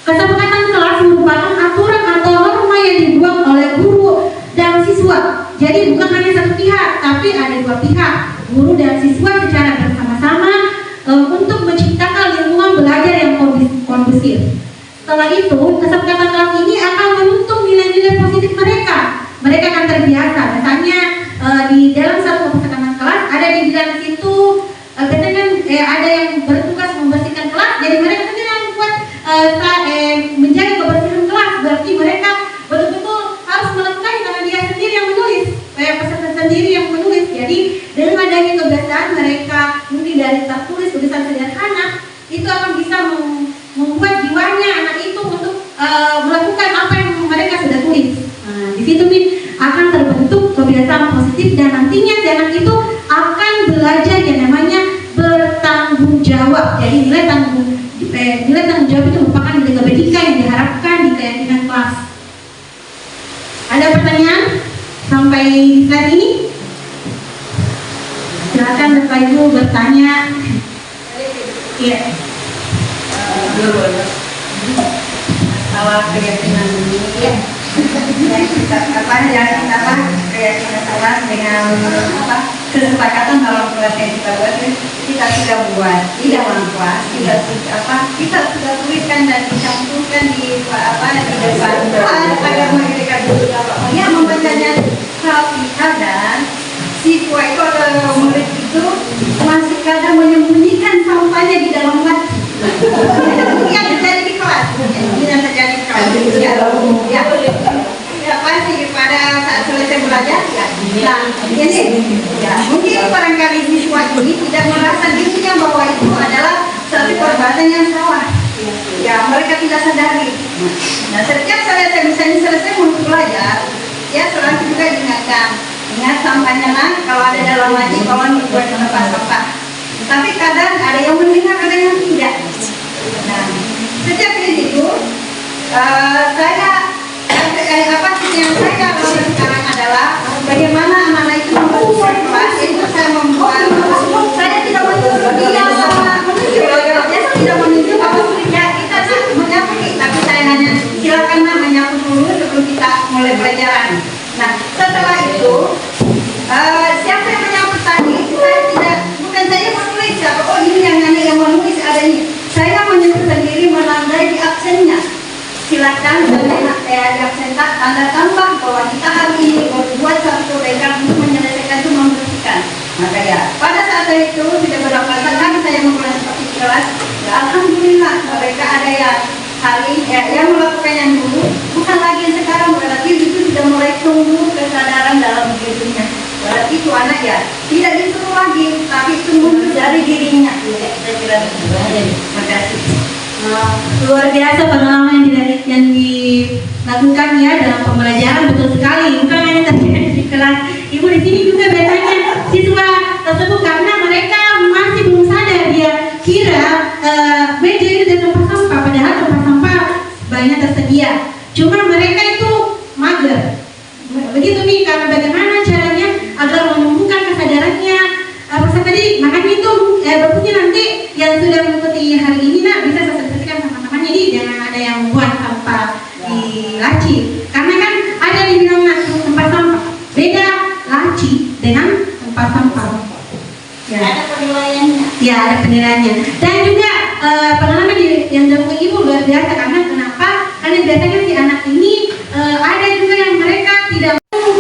Kesepakatan kelas merupakan aturan atau norma yang dibuat oleh guru dan siswa. Jadi bukan hanya satu pihak, tapi ada dua pihak, guru dan siswa secara bersama-sama untuk menciptakan lingkungan belajar yang kondusif. Setelah itu, kesepakatan kelas ini akan menuntut nilai-nilai positif mereka. Mereka akan terbiasa. Misalnya di dalam satu kesepakatan kelas ada di dalam situ biasanya ada yang bertugas membersihkan kelas. Jadi mereka sendiri yang membuat menjaga kebersihan kelas. Berarti mereka betul-betul harus melakukan karena dia sendiri yang menulis, peserta sendiri yang menulis. Jadi dengan adanya kebiasaan mereka mungkin dari tertulis tulisan sederhana itu akan bisa membuat jiwanya anak itu untuk melakukan apa yang mereka sudah tulis. Nah, di situ akan terbentuk kebiasaan positif dan nantinya si anak itu akan belajar yang namanya bertanggung jawab. Jadi nilai tanggung jawab itu merupakan nilai kebajikan yang diharapkan di keyakinan kelas. Ada pertanyaan sampai saat ini? Silakan Bapak Ibu bertanya. Iya. Kalau keyakinan ini ya kita keyakinan kelas dengan kesepakatan dalam kelas yang kita buat, kita sudah buat di dalam kelas, kita sudah tuliskan dan dicantumkan di depan kelas agar mereka juga yang membacanya. Tapi kadang siswa itu atau murid itu masih kadang menyembunyikan sampahnya di dalam kelas. Yang terjadi di kelas, yang terjadi di kelas. Ya pasti pada saat selesai belajar ya. Nah, ini ya mungkin barangkali siswa ini tidak merasa dirinya bahwa itu adalah satu perbuatan yang salah. Ya mereka tidak sadari. Nah setiap selesai untuk belajar, ya selalu juga diingatkan. Ingat sampahnya kalau ada dalam wajib tolong dibuat tempat sampah. Tapi kadang ada yang mendengar, ada yang tidak. Nah, sejak itu yang saya lakukan sekarang adalah bagaimana anak itu membantu kelas. Itu saya membuat, saya tidak menyuruh dia saya tidak menunjuk bahwa ya kita menyapu, tapi saya hanya silakan menyapu dulu sebelum kita mulai pelajaran. Nah, setelah itu siapa yang menyapu tadi, saya tidak, bukan saya menulis, oh ini yang menulis adanya. Saya menyuruh sendiri menandai di absennya. Silakan di absen tanda tambah bahwa kita hari ini berbuat satu rekam untuk menyelesaikan itu membersihkan. Maka ya pada saat itu sudah berapa kali saya mengulang seperti di kelas. Ya, alhamdulillah mereka ada yang melakukan yang dulu, bukan lagi yang sekarang. Berarti itu sudah mulai tumbuh kesadaran dalam dirinya. Berarti itu anak ya tidak disuruh lagi, tapi tumbuh dari dirinya. Saya kira terima kasih. Luar biasa pengalaman yang dilakukan ya dalam pembelajaran, betul sekali. Bukan hanya terjadi di kelas ibu, di sini juga biasanya siswa tersebut karena mereka masih belum sadar, dia kira meja itu dan tempat sampah, padahal tempat sampah banyak tersedia. Cuma mereka itu mager. Begitu nih, karena bagaimana caranya agar menumbuhkan kesadarannya. Pesan tadi, makanya itu berpunya nanti yang sudah mengikuti hari ini bisa sosialisasikan sama teman-teman. Jadi jangan ada yang membuat sampah di laci, karena kan ada di bilang tempat sampah, beda laci dengan tempat sampah. Ya. Ada penilaiannya. Ya, ada penilaiannya. Dan juga pengalaman yang dilakukan ibu luar biasa, karena kenapa? Karena biasanya si anak ini ada juga yang mereka tidak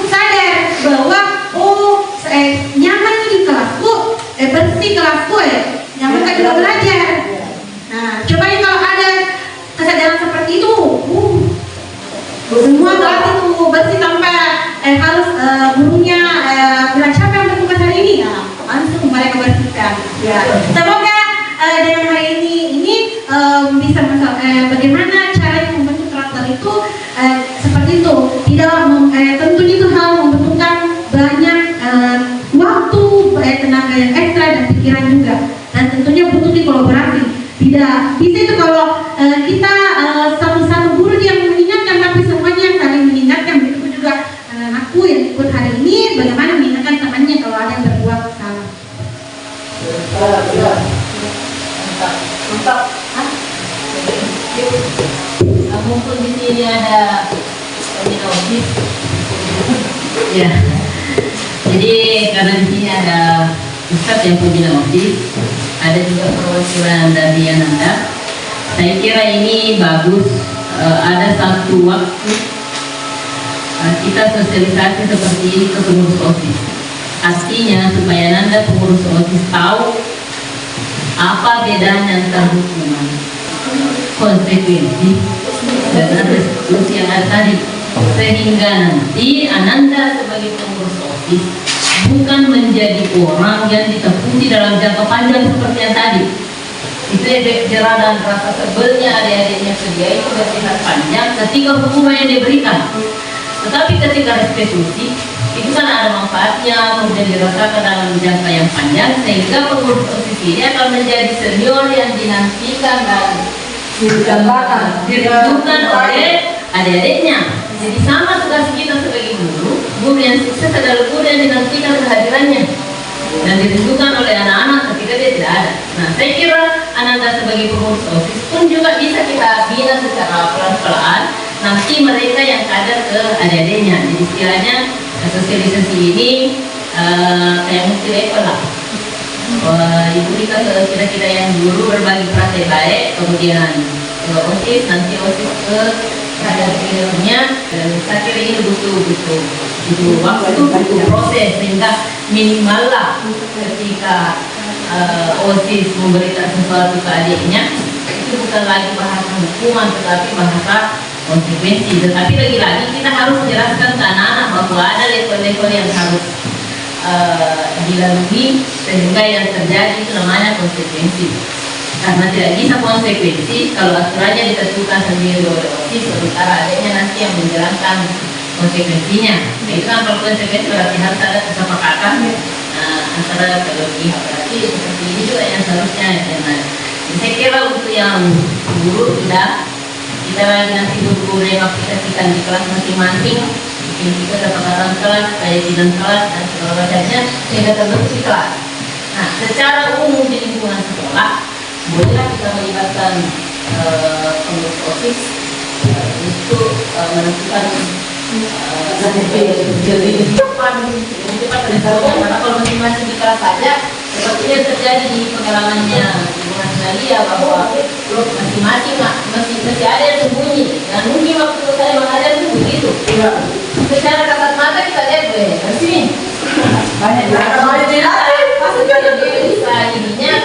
sadar bahwa nyaman di kelasku, bersih kelasku yang mereka juga belajar. Nah, coba kalau ada kesadaran seperti itu, semua kelas itu bersih tanpa harus gurunya bilang siapa yang bertugas hari ini, nah, langsung mereka bersihkan. Ya. Semoga dengan hari ini bisa bagaimana caranya membentuk karakter itu seperti itu. Tidak tentunya itu hal membutuhkan banyak waktu, tenaga yang ekstra dan pikiran juga, dan tentunya butuh kolaborasi. Tidak bisa itu kalau kita satu-satu guru yang mengingatkan, tapi semuanya saling mengingatkan. Begitu juga aku yang ikut hari ini, bagaimana mengingatkan temannya kalau ada yang berbuat salah. Mumpung di sini ada osis, ya. Jadi karena di sini ada Ustadz yang pembina osis, ada juga perwakilan dari Ananda. Saya kira ini bagus, ada satu waktu kita sosialisasi seperti ini ke pengurus osis. Artinya supaya Ananda pengurus osis tahu apa bedanya antara hukuman, konsekuensi dan restitusi yang ada tadi, sehingga nanti Ananda sebagai pengurus osis bukan menjadi orang yang ditakuti dalam jangka panjang seperti yang tadi. Itu efek jerah dan rasa sebelnya adik-adiknya ke dia itu bersifat panjang ketika hukuman yang diberikan. Tetapi ketika restitusi itu kan ada manfaatnya, kemudian dirasakan dalam jangka yang panjang, sehingga pengurus osis ini akan menjadi senior yang dinantikan dan dirindukan oleh adik-adiknya. Jadi sama tugas kita sebagai guru yang sukses adalah guru yang dinantikan kehadirannya dan dirindukan oleh anak-anak ketika dia tidak ada. Nah, saya kira Ananda sebagai pengurus osis pun juga bisa kita bina secara pelan-pelan nanti mereka yang kadar ke adik-adiknya. Jadi istilahnya sosialisasi ini kayak multi level lah. Ibu Rika ke kita-kita yang guru berbagi praktek baik, kemudian ke osis, nanti osis ke kadernya, dan saya kira ini butuh waktu, butuh proses, sehingga minimal lah ketika osis memberikan sesuatu ke adiknya itu bukan lagi bahasa hukuman tetapi bahasa konsekuensi. Tetapi lagi-lagi kita harus menjelaskan ke anak-anak bahwa ada level-level yang harus dilalui, sehingga yang terjadi itu namanya konsekuensi. Karena tidak bisa konsekuensi kalau aturannya ditentukan sendiri oleh osis, sementara adanya nanti yang menjalankan konsekuensinya. Nah, itu kan kalau konsekuensi berarti harus ada kesepakatan antara kedua pihak. Berarti seperti ini juga yang seharusnya yang ada. Saya kira untuk yang guru sudah kita lagi nanti guru yang aplikasikan di kelas masing-masing, mungkin kita kesepakatan kelas, kajian kelas dan segala macamnya sehingga terbentuk di kelas. Nah, secara umum di lingkungan sekolah bolehlah kita melibatkan pengurus OSIS itu menentukan karena kalau masing-masing di kelas saja seperti yang terjadi di pengalamannya Ibu Nadia bahwa masing-masing masih ada yang sembunyi dan mungkin waktu saya mengajar itu begitu secara kasat mata kita lihat bersih banyak bisa ininya.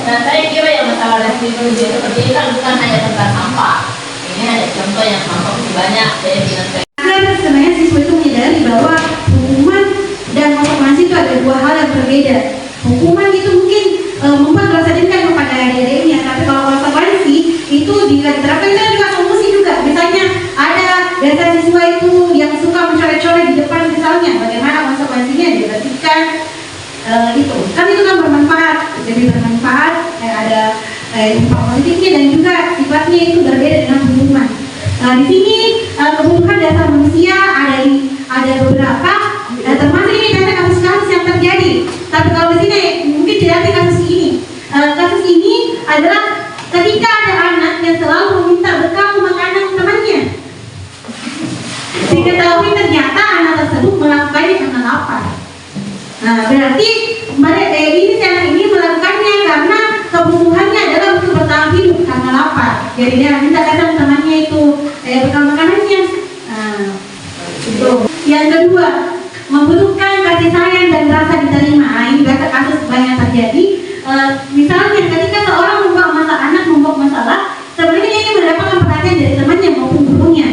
Nah, saya kira yang masalah restitusi seperti ini kan bukan hanya tentang sampah, ini hanya contoh yang sampah masih banyak. Saya bilang Sebenarnya siswa itu menyadari bahwa hukuman dan konsekuensi itu ada dua hal yang berbeda. Hukuman itu mungkin membuat rasa dendam kepada adik-adiknya, tapi kalau konsekuensi itu diterapkan kita juga solusi juga. Misalnya ada dasar siswa itu yang suka mencoret-coret di depan misalnya, bagaimana konsekuensinya dibersihkan itu kan bermanfaat, jadi bermanfaat, ada dampak positifnya dan juga sifatnya itu berbeda dengan hukuman. Di sini kebutuhan dasar manusia ada beberapa, termasuk ini data kasus-kasus yang terjadi. Tapi kalau di sini mungkin tidak kasus ini. Kasus ini adalah ketika ada anak yang selalu meminta bekal makanan temannya. Diketahui ternyata anak tersebut melakukannya karena lapar. Nah, berarti anak ini melakukannya karena kebutuhannya adalah untuk bertahan hidup karena lapar. Jadi dia minta datang temannya itu bekal makanannya. Yang kedua, membutuhkan kasih sayang dan rasa diterima. Ini biasa kasus banyak terjadi. Misalnya ketika seorang anak membawa masalah, sebenarnya dia ingin mendapatkan perhatian dari temannya maupun gurunya.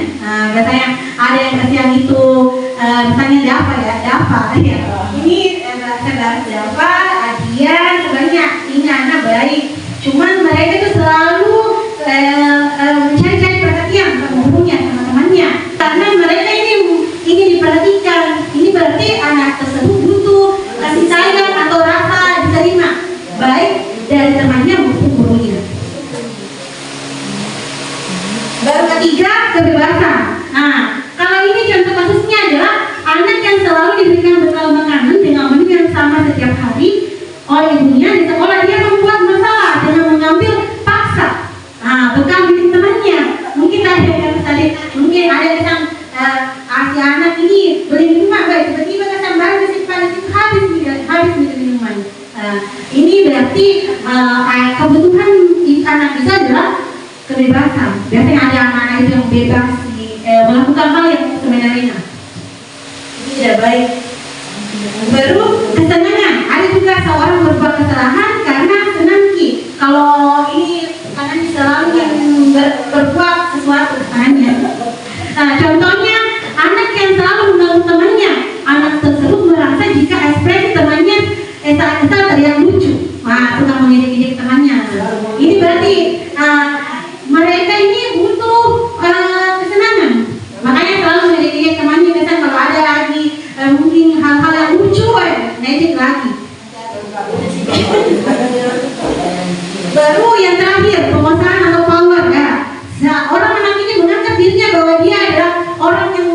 Biasanya ada yang kasihan itu, misalnya ada apa ya. Ini ada apa, Adian, sebenarnya ini anak baik. Cuman mereka itu selalu mencari-cari perhatian sama gurunya, sama temannya. Karena mereka ini ingin diperhatikan. Ini berarti anak tersebut butuh kasih sayang atau rasa diterima, baik dari temannya maupun gurunya. Baru ketiga, kebebasan. Nah, kalau ini contoh kasusnya adalah anak yang selalu diberikan bekal makanan dengan menu yang sama setiap hari oleh ibunya di sekolah, dia membuat masalah dengan mengambil paksa bekal milik temannya. Mungkin mungkin ada yang si anak ini beli minuman, tiba-tiba kesan baru disimpan habis minuman. Ini berarti kebutuhan anak itu adalah kebebasan. Biasanya ada anak-anak itu yang bebas melakukan hal yang sebenarnya itu tidak baik. Baru kesenangan, ada juga seorang berbuat kesalahan karena senang kalau ini karena selalu berbuat sesuatu kesannya. Contohnya anak yang selalu mengganggu temannya, anak tersebut merasa jika ekspresi temannya saat itu terlihat lucu, suka mengejek-ejek temannya. Ini berarti mereka ini butuh kesenangan, makanya selalu mengejek-ejek temannya. Biasanya kalau ada lagi mungkin hal-hal yang lucu, ngejek lagi. Baru yang terakhir, penguasaan atau power ya. Nah, orang anak ini menganggap dirinya bahwa dia adalah orang yang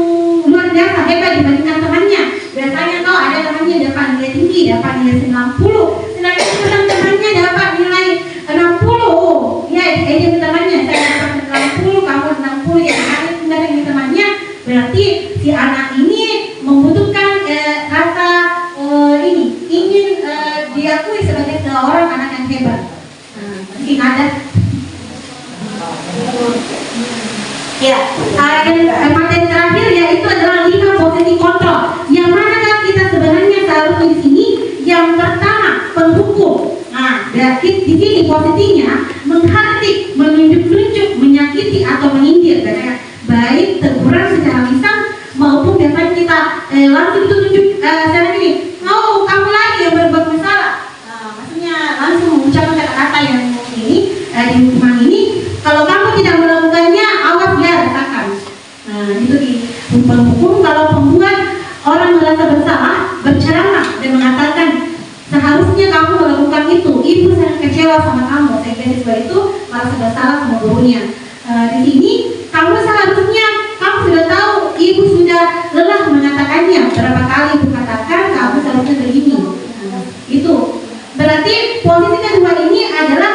luar biasa hebat dibandingkan temannya. Biasanya kalau ada temannya dapat nilai tinggi, dapat nilai 90, sedangkan temannya dapat nilai 60. Ya, dia temannya saya dapat 60, kamu 60, ya ada dengan temannya. Berarti si anak ini membutuhkan rasa ingin diakui sebagai seorang anak yang hebat. Mungkin ada. Ya, materi terakhir yaitu adalah 5 posisi kontrol. Yang manakah kita sebenarnya seharusnya di sini? Yang pertama, penghukum. Nah, berarti di sini posisinya menghardik, menunjuk-nunjuk, menyakiti atau menyindir. Baik teguran secara lisan maupun biasanya kita langsung tunjuk secara ini. Kamu lagi yang berbuat masalah. Maksudnya langsung mengucapkan kata-kata yang ini di hukuman ini. Kalau kamu tidak melakukannya, awas ya rasakan. Itu di hukum. Kalau pembuat orang merasa bersalah, berceramah dan mengatakan kecewa sama kamu sehingga siswa itu merasa bersalah sama gurunya. Di sini kamu seharusnya kamu sudah tahu, ibu sudah lelah mengatakannya berapa kali ibu katakan kamu seharusnya begini. Itu berarti posisi kedua ini adalah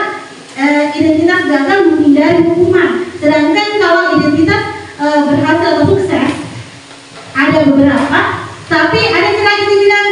identitas gagal menghindari hukuman. Sedangkan kalau identitas berhasil atau sukses ada beberapa, tapi ada lagi dibilang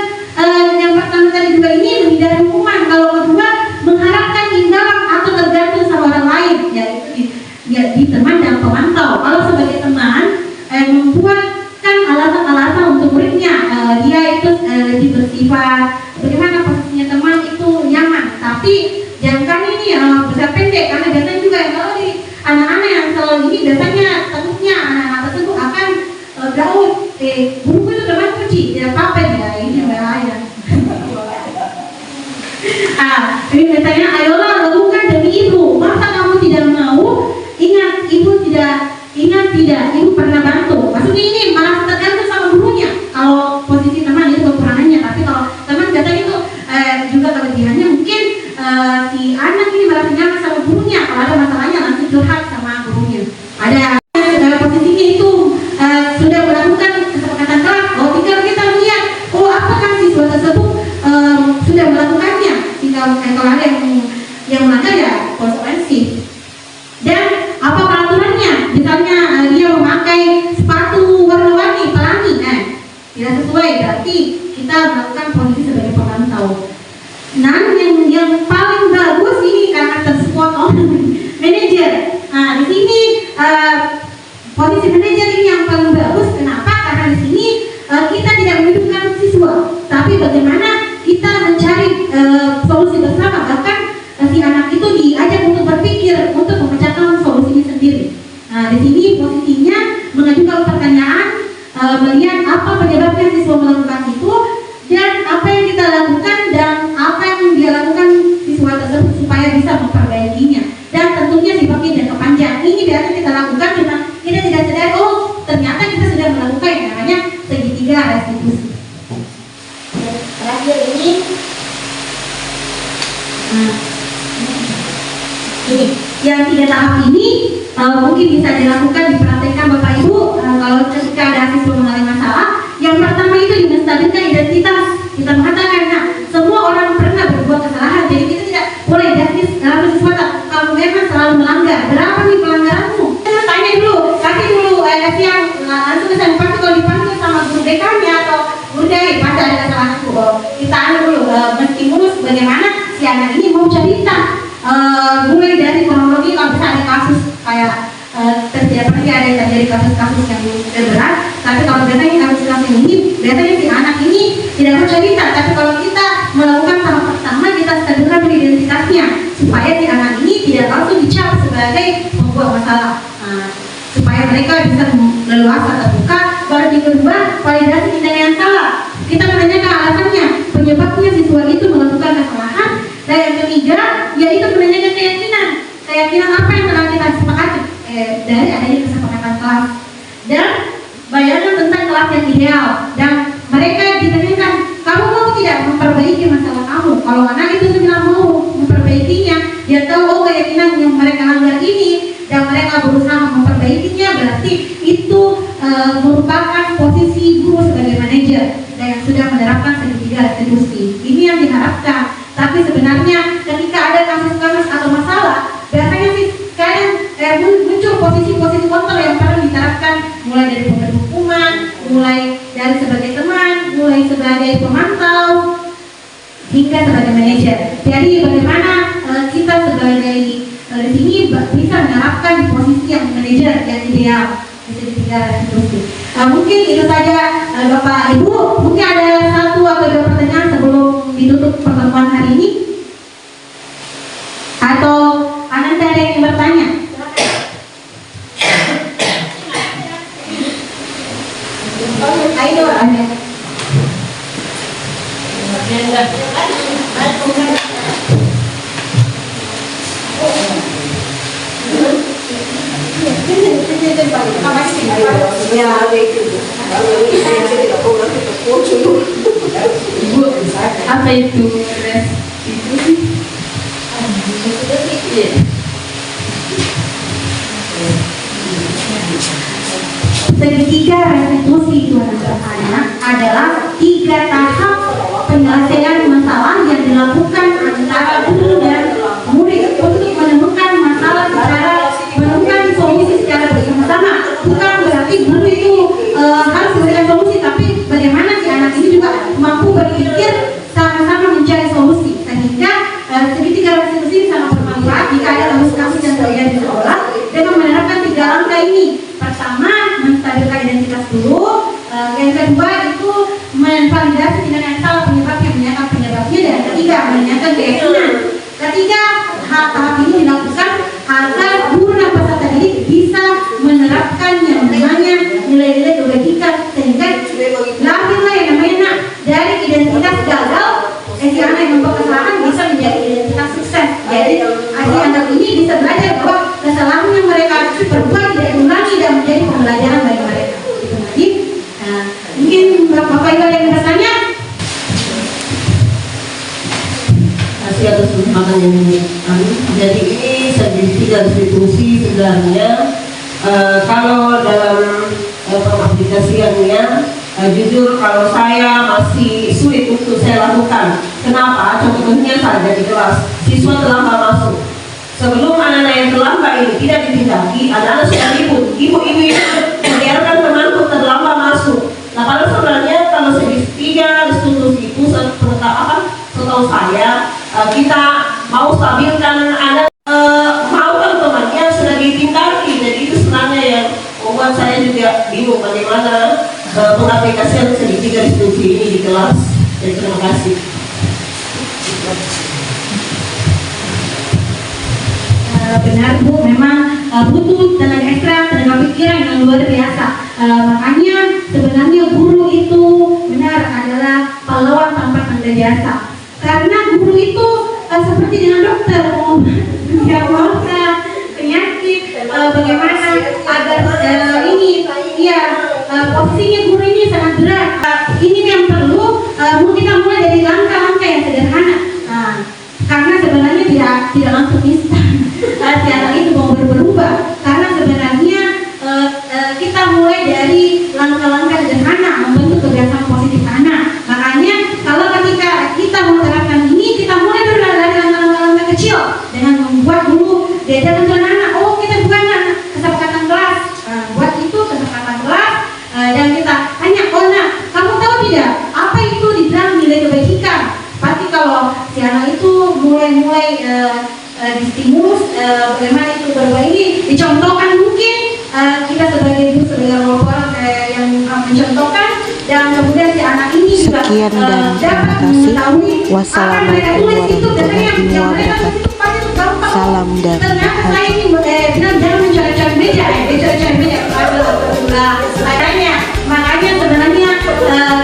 yang pertama tadi juga ini menghindari hukuman. Kalau kedua mengharapkan imbalan atau tergantung sama orang lain, yaitu di teman dan pemantau. Kalau sebagai teman membuatkan alasan-alasan untuk muridnya, dia itu lebih bersifat bagaimana posisinya teman itu nyaman, tapi jangan ini besar pendek, karena biasanya juga yang kalau di anak-anak yang selalu ini biasanya takutnya anak-anak tersebut akan Daud, buku itu teman kecil, tidak apa-apa dia, ini bahaya. Ini biasanya ayolah lakukan demi ibu. Masa kamu tidak mau? Ingat ibu ibu pernah bantu. Maksudnya ini malah tergantung sama gurunya. Kalau posisi teman itu kekurangannya, tapi kalau teman biasanya itu juga kelebihannya mungkin si anak ini merasa nyaman sama gurunya. Kalau ada masalahnya langsung curhat sama gurunya. Ada posisinya itu sudah melakukan kesepakatan kelas. Tinggal kita lihat, apakah siswa tersebut sudah melakukannya. Kalau ada yang melanggar ya konsekuensi. Dan apa peraturannya? Misalnya dia memakai sepatu warna-warni pelangi, tidak sesuai, berarti kita melakukan posisi sebagai pemantau. Nah, yang paling bagus ini karena tersupport oleh manajer. Di sini posisi manajer ini yang paling bagus. Kenapa? Karena di sini kita tidak menghidupkan siswa, tapi bagaimana kita mencari solusi bersama. Bahkan si anak itu diajak untuk berpikir untuk memecahkan solusinya sendiri. Di sini posisinya mengajukan pertanyaan, melihat apa penyebabnya siswa melakukan itu dan apa yang kita lakukan dan apa yang dia lakukan siswa tersebut supaya bisa memperbaikinya. Dan tentunya sifatnya jangka panjang. Ini biasanya kita lakukan cuma kita tidak sadar, ternyata kita sudah melakukan yang namanya segitiga restitusi. Terakhir ini yang 3 tahap ini mungkin bisa dilakukan, dipraktekkan Bapak Ibu kalau ketika ada siswa mengalami masalah. Yang pertama itu menstabilkan identitas. Kita mengatakan, semua orang pernah berbuat kesalahan, jadi kita tidak boleh jadi siswa kamu memang selalu melanggar. Berapa nih pelanggaranmu? Kita tanya dulu, kasih dulu yang langsung bisa dipantu. Kalau dipantu sama guru dekannya atau guru dari pasti ada kesalahan itu. Kita anu dulu menstimulus bagaimana si anak ini mau cerita. Mulai dari kronologi, kalau bisa ada kasus kayak terjadi yang terjadi kasus-kasus yang berat. Tapi kalau biasanya kasus-kasus ini biasanya si anak ini tidak mau cerita. Tapi kalau kita melakukan tahap pertama, kita stabilkan dulu identitasnya supaya si anak ini tidak langsung dicap sebagai pembuat masalah. Supaya mereka bisa leluasa terbuka. Baru di kedua, validasi tindakan yang salah. Kita menanyakan alasannya, penyebabnya siswa itu melakukan kesalahan. Dan yang ketiga, yaitu menanyakan keyakinan apa yang telah kita sepakati dari adanya kesepakatan kelas. Dan bayangan tentang kelas yang ideal. Dan mereka ditanyakan, kamu mau tidak memperbaiki masalah kamu? Kalau anak itu bilang mau memperbaikinya, dia tahu keyakinan yang mereka langgar ini dan mereka berusaha memperbaikinya, berarti itu merupakan posisi guru sebagai manajer dan yang sudah menerapkan segitiga restitusi. Ini yang diharapkan. Tapi sebenarnya ketika ada kasus-kasus atau masalah, biasanya sih kadang muncul posisi-posisi kontrol yang perlu diterapkan, mulai dari pemberi hukuman, mulai dari sebagai teman, mulai sebagai pemantau, hingga sebagai manajer. Jadi bagaimana kita sebagai di sini bisa menerapkan di posisi yang manajer yang ideal, segitiga restitusi. Mungkin itu saja Bapak Ibu. Mungkin ada 1 atau 2 pertanyaan sebelum ditutup pertemuan hari ini, atau Anda ada yang bertanya? Ayo ada. Ibu, apa itu restitusi? Iya. Segitiga restitusi itu anak adalah 3 tahap penyelesaian masalah yang dilakukan antara guru dan murid untuk menemukan masalah menemukan solusi secara bersama-sama. Bukan berarti guru itu harus memberikan solusi, tapi bagaimana si anak ini juga mampu berpikir sama-sama mencari solusi. Sehingga segitiga restitusi sangat bermanfaat jika ada kasus-kasus yang terjadi di sekolah dengan menerapkan 3 langkah ini. Pertama, menstabilkan identitas dulu. Yang kedua itu menvalidasi tindakan yang salah penyebabnya, menyatakan penyebabnya, dan ketiga menyatakan keyakinan. Ketiga, tahap ini dilakukan agar guru dan peserta didik bisa menerapkan yang namanya nilai-nilai kebajikan, sehingga lahirlah yang namanya dari identitas gagal si anak yang membuat kesalahan bisa menjadi identitas sukses. Jadi anak ini bisa belajar bahwa kesalahan yang mereka perbuat tidak diulangi dan menjadi pembelajaran bagi mereka. Jadi mungkin Bapak Ibu yang bertanya. Masih atas kesempatan yang ini. Jadi ini segitiga restitusi sebenarnya kalau dalam pengaplikasiannya jujur kalau saya masih sulit untuk saya lakukan. Kenapa? Contohnya saja di kelas siswa terlambat masuk. Sebelum anak-anak yang terlambat ini tidak ditindaki, anak-anak sudah ribut. Ibu-ibu itu membiarkan temanku terlambat masuk. Nah, padahal sebenarnya kalau segitiga restitusi itu setahu saya kita mau stabilkan anak, mau kan temannya sudah ditindaki. Jadi itu sebenarnya yang membuat saya juga bingung bagaimana pengaplikasian segitiga restitusi ini di kelas. Jadi terima kasih. Benar Bu, memang butuh tenaga ekstra, tenaga pikiran yang luar biasa. Makanya sebenarnya guru itu benar adalah pahlawan tanpa tanda jasa. Karena guru itu seperti dengan dokter, diagnosa penyakit, bagaimana agar posisinya guru ini sangat berat. Ini yang perlu kita mulai dari langkah-langkah yang sederhana. Karena sebenarnya tidak langsung instan. Si anak itu mau berubah, karena sebenarnya kita mulai dari langkah-langkah sederhana membentuk kebiasaan positif anak. Makanya kalau ketika kita menerapkan ini, kita mulai dulu dari langkah-langkah kecil dengan membuat dulu diajarkan ke anak. Oh, kita bukan kesepakatan kelas, buat itu kesepakatan kelas, dan kita tanya, oh nah, kamu tahu tidak apa itu dibilang nilai kebajikan? Pasti kalau si anak itu mulai distimulus bagaimana itu berubah ini dicontohkan, mungkin kita sebagai ibu sebagai orang yang mencontohkan, dan kemudian si anak ini juga Sekian dan dapat terima kasih. mengetahui Wassalamualaikum warahmatullahi wabarakatuh. Salam dari ternyata saya ini bilang jangan mencari-cari meja, makanya sebenarnya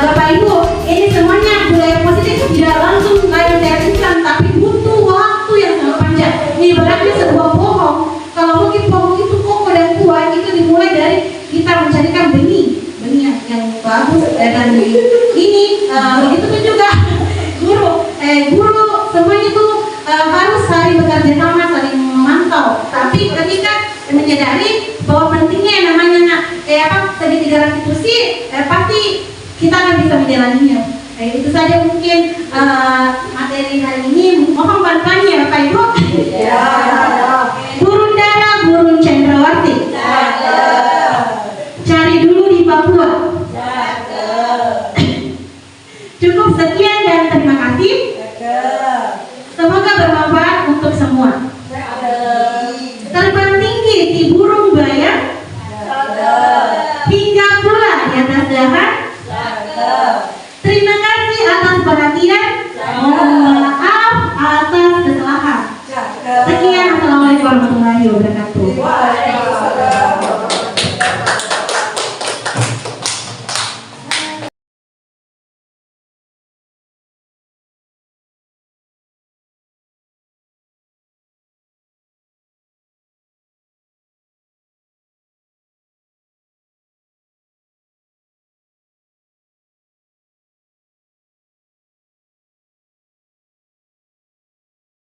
Bapak Ibu, ini semuanya budaya positif tidak langsung kayak instan, tapi butuh waktu yang sangat panjang. Ini berarti sebuah pohon, kalau mungkin pohon itu kokoh dan kuat, itu dimulai dari kita mencarikan benih yang bagus, dan ini begitu pun juga guru semuanya itu harus saling bekerja sama, saling memantau. Tapi ketika menyadari bahwa pentingnya yang namanya segitiga restitusi, pasti kita akan bisa menjalaninya. Itu saja mungkin materi hari ini. Mohon bantuannya Bapak Ibu. Ya.